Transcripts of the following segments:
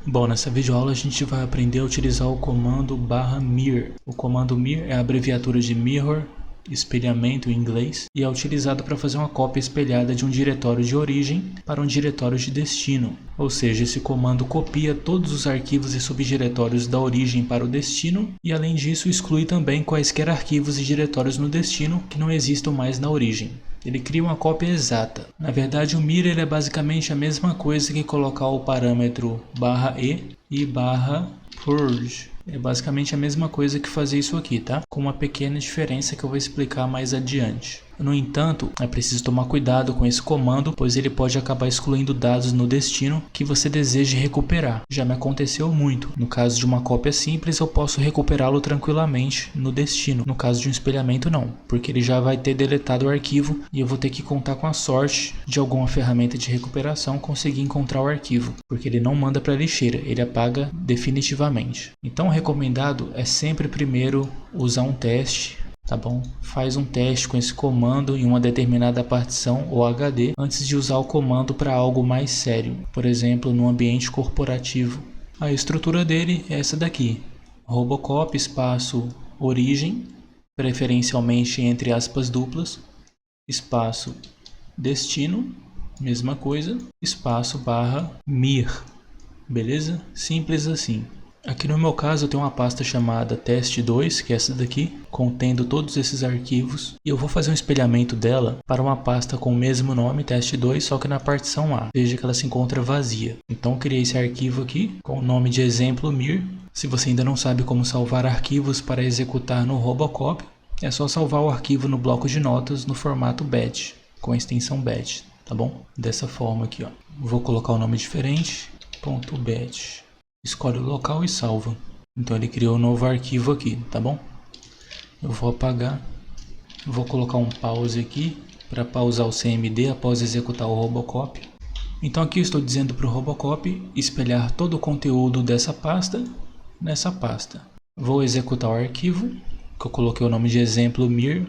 Bom, nessa videoaula a gente vai aprender a utilizar o comando /mir. O comando mir é a abreviatura de mirror, espelhamento em inglês, e é utilizado para fazer uma cópia espelhada de um diretório de origem para um diretório de destino. Ou seja, esse comando copia todos os arquivos e subdiretórios da origem para o destino e, além disso, exclui também quaisquer arquivos e diretórios no destino que não existam mais na origem. Ele cria uma cópia exata. Na verdade, o mir ele é basicamente a mesma coisa que colocar o parâmetro /e e /purge. É basicamente a mesma coisa que fazer isso aqui, tá? Com uma pequena diferença que eu vou explicar mais adiante. No entanto, é preciso tomar cuidado com esse comando, pois ele pode acabar excluindo dados no destino que você deseje recuperar. Já me aconteceu muito. No caso de uma cópia simples, eu posso recuperá-lo tranquilamente no destino. No caso de um espelhamento, não, porque ele já vai ter deletado o arquivo e eu vou ter que contar com a sorte de alguma ferramenta de recuperação conseguir encontrar o arquivo, porque ele não manda para a lixeira, ele apaga definitivamente. Então, o recomendado é sempre primeiro usar um teste. Tá bom? Faz um teste com esse comando em uma determinada partição ou HD antes de usar o comando para algo mais sério, por exemplo, no ambiente corporativo. A estrutura dele é essa daqui: Robocop espaço origem, preferencialmente entre aspas duplas, espaço destino, mesma coisa, espaço /mir. Beleza? Simples assim. Aqui no meu caso eu tenho uma pasta chamada test2, que é essa daqui, contendo todos esses arquivos, e eu vou fazer um espelhamento dela para uma pasta com o mesmo nome, test2, só que na partição A. Veja que ela se encontra vazia. Então eu criei esse arquivo aqui com o nome de exemplo mir. Se você ainda não sabe como salvar arquivos para executar no Robocop, é só salvar o arquivo no bloco de notas no formato batch, com a extensão batch, tá bom? Dessa forma aqui, ó. Vou colocar um nome diferente, .batch. Escolhe o local e salva. Então ele criou um novo arquivo aqui, tá bom? Eu vou apagar. Vou colocar um pause aqui para pausar o CMD após executar o Robocop. Então aqui eu estou dizendo para o Robocop espelhar todo o conteúdo dessa pasta nessa pasta. Vou executar o arquivo, que eu coloquei o nome de exemplo mir.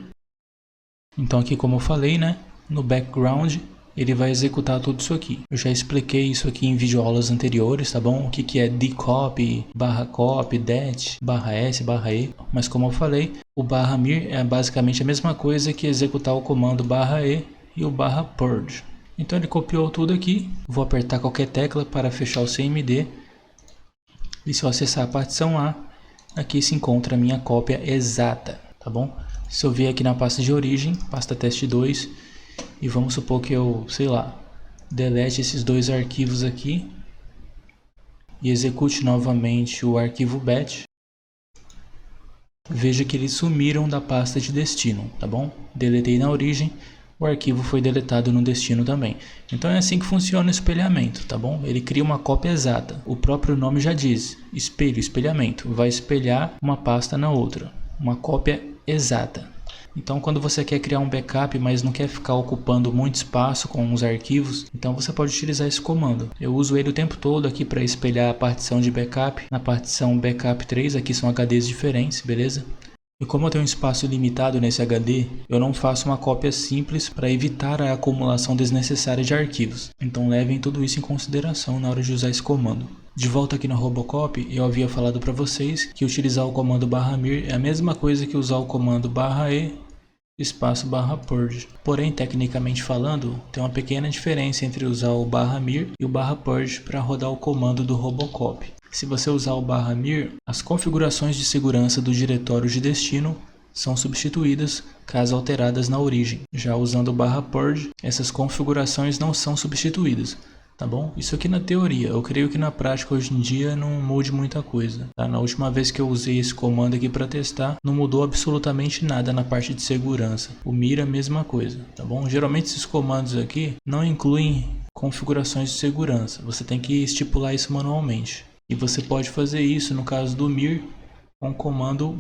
Então aqui, como eu falei, né, no background ele vai executar tudo isso aqui. Eu já expliquei isso aqui em videoaulas anteriores, tá bom? O que é dcopy, /copy, det, /s, /e. Mas como eu falei, o /mir é basicamente a mesma coisa que executar o comando /e e o /purge. Então ele copiou tudo aqui. Vou apertar qualquer tecla para fechar o CMD. E se eu acessar a partição A, aqui se encontra a minha cópia exata, tá bom? Se eu vier aqui na pasta de origem, pasta test2, e vamos supor que eu, sei lá, delete esses dois arquivos aqui e execute novamente o arquivo batch. Veja que eles sumiram da pasta de destino, tá bom? Deletei na origem, o arquivo foi deletado no destino também. Então é assim que funciona o espelhamento, tá bom? Ele cria uma cópia exata. O próprio nome já diz, espelho, espelhamento. Vai espelhar uma pasta na outra, uma cópia exata. Então, quando você quer criar um backup, mas não quer ficar ocupando muito espaço com os arquivos, então você pode utilizar esse comando. Eu uso ele o tempo todo aqui para espelhar a partição de backup. Na partição backup 3, aqui são HDs diferentes, beleza? E como eu tenho um espaço limitado nesse HD, eu não faço uma cópia simples para evitar a acumulação desnecessária de arquivos. Então levem tudo isso em consideração na hora de usar esse comando. De volta aqui no Robocop, eu havia falado para vocês que utilizar o comando /mir é a mesma coisa que usar o comando /e espaço /purge. Porém, tecnicamente falando, tem uma pequena diferença entre usar o /mir e o /purge para rodar o comando do Robocop. Se você usar o /mir, as configurações de segurança do diretório de destino são substituídas caso alteradas na origem. Já usando o /purge, essas configurações não são substituídas. Tá bom? Isso aqui na teoria. Eu creio que na prática hoje em dia não mude muita coisa. Tá? Na última vez que eu usei esse comando aqui para testar, não mudou absolutamente nada na parte de segurança. O mir é a mesma coisa, tá bom? Geralmente esses comandos aqui não incluem configurações de segurança. Você tem que estipular isso manualmente. E você pode fazer isso no caso do mir com o comando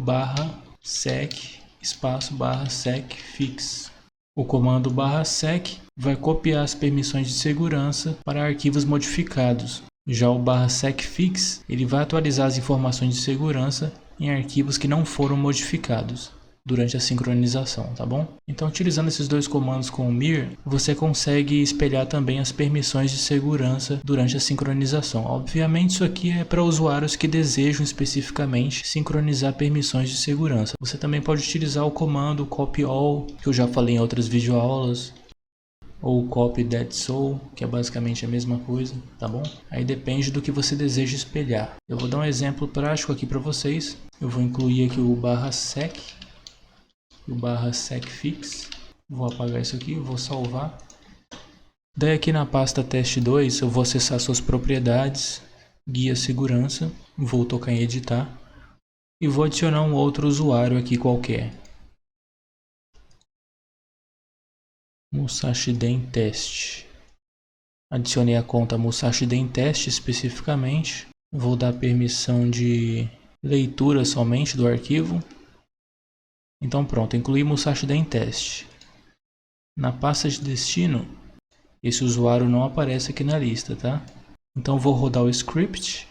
/sec espaço /sec fix. O comando /sec vai copiar as permissões de segurança para arquivos modificados. Já o /secfix ele vai atualizar as informações de segurança em arquivos que não foram modificados. durante a sincronização, tá bom? Então, utilizando esses dois comandos com o mir, você consegue espelhar também as permissões de segurança durante a sincronização. Obviamente, isso aqui é para usuários que desejam especificamente sincronizar permissões de segurança. Você também pode utilizar o comando copy all, que eu já falei em outras videoaulas, ou copy that soul, que é basicamente a mesma coisa, tá bom? Aí depende do que você deseja espelhar. Eu vou dar um exemplo prático aqui para vocês. Eu vou incluir aqui o /sec e o /secfix. Vou apagar isso aqui, vou salvar. Daí aqui na pasta teste2 eu vou acessar suas propriedades, guia segurança, vou tocar em editar e vou adicionar um outro usuário aqui qualquer. Musashi Den Test. Adicionei a conta Musashi Den Test especificamente. Vou dar permissão de leitura somente do arquivo. Então pronto, incluí Musashi Den Test. Na pasta de destino, esse usuário não aparece aqui na lista, tá? Então vou rodar o script.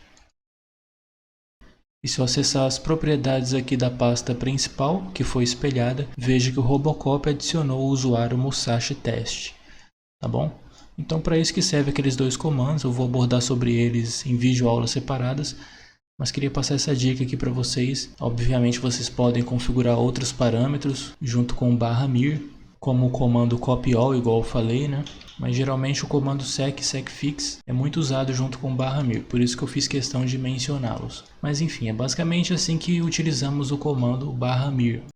E se eu acessar as propriedades aqui da pasta principal, que foi espelhada, veja que o Robocop adicionou o usuário Musashi Test, tá bom? Então para isso que serve aqueles dois comandos, eu vou abordar sobre eles em videoaulas separadas, mas queria passar essa dica aqui para vocês. Obviamente vocês podem configurar outros parâmetros junto com o /mir, como o comando copy all, igual eu falei, né? Mas geralmente o comando secfix é muito usado junto com o /mir, por isso que eu fiz questão de mencioná-los. Mas enfim, é basicamente assim que utilizamos o comando /mir.